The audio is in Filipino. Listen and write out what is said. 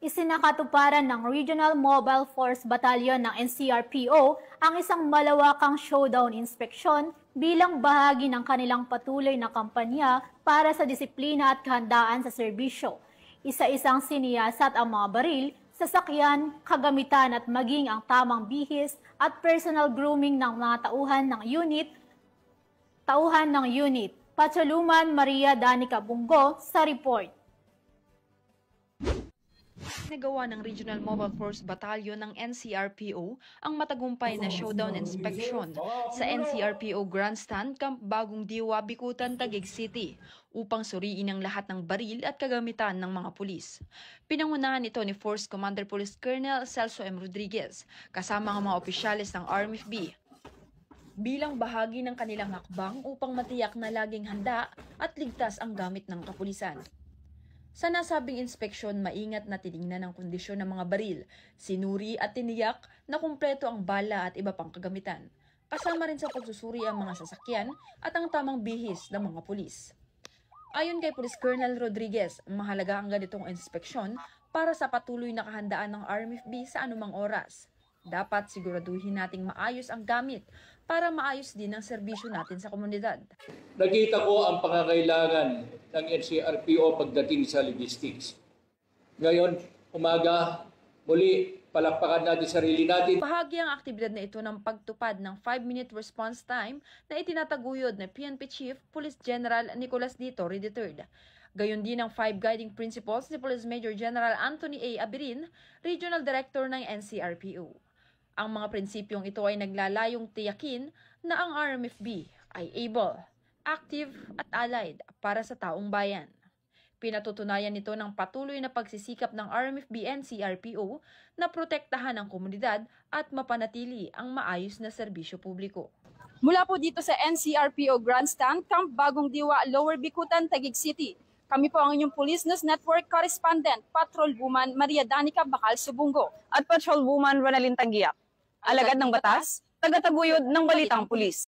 Isinakatuparan ng Regional Mobile Force Battalion ng NCRPO ang isang malawakang showdown inspeksyon bilang bahagi ng kanilang patuloy na kampanya para sa disiplina at kahandaan sa serbisyo. Isa-isang siniyasat ang mga baril, sasakyan, kagamitan at maging ang tamang bihis at personal grooming ng mga tauhan ng unit. Patsaluman Maria Danica Bungo sa report. Nagawa ng Regional Mobile Force Battalion ng NCRPO ang matagumpay na showdown inspection sa NCRPO Grandstand Camp Bagong Diwa, Bicutan, Taguig City upang suriin ang lahat ng baril at kagamitan ng mga pulis. Pinangunahan ito ni Force Commander Police Colonel Celso M. Rodriguez kasama ang mga opisyalis ng RMFB bilang bahagi ng kanilang hakbang upang matiyak na laging handa at ligtas ang gamit ng kapulisan. Sa nasabing inspeksyon, maingat na tiningnan ang kondisyon ng mga baril, sinuri at tiniyak na kumpleto ang bala at iba pang kagamitan. Kasama rin sa pagsusuri ang mga sasakyan at ang tamang bihis ng mga pulis. Ayon kay Police Colonel Rodriguez, mahalaga ang ganitong inspeksyon para sa patuloy na kahandaan ng RMFB sa anumang oras. Dapat siguraduhin nating maayos ang gamit para maayos din ang serbisyo natin sa komunidad. Nakita ko ang pangangailangan ng NCRPO pagdating sa logistics. Ngayon, umaga, muli, palakpakan natin sarili natin. Bahagi ang aktibidad na ito ng pagtupad ng 5-minute response time na itinataguyod ng PNP Chief Police General Nicolas D. Torre III. Gayon din ang 5 guiding principles ni Police Major General Anthony A. Abirin, Regional Director ng NCRPO. Ang mga prinsipyong ito ay naglalayong tiyakin na ang RMFB ay able, active at allied para sa taong bayan. Pinatutunayan nito ng patuloy na pagsisikap ng RMFB-NCRPO na protektahan ang komunidad at mapanatili ang maayos na serbisyo publiko. Mula po dito sa NCRPO Grandstand, Camp Bagong Diwa, Lower Bicutan, Taguig City. Kami po ang inyong Police News Network Correspondent, Patrol Woman Maria Danica Bakal Subungo. At Patrol Woman Ronalyn Tangiak. Alagad ng batas, tagataguyod ng balitang pulis.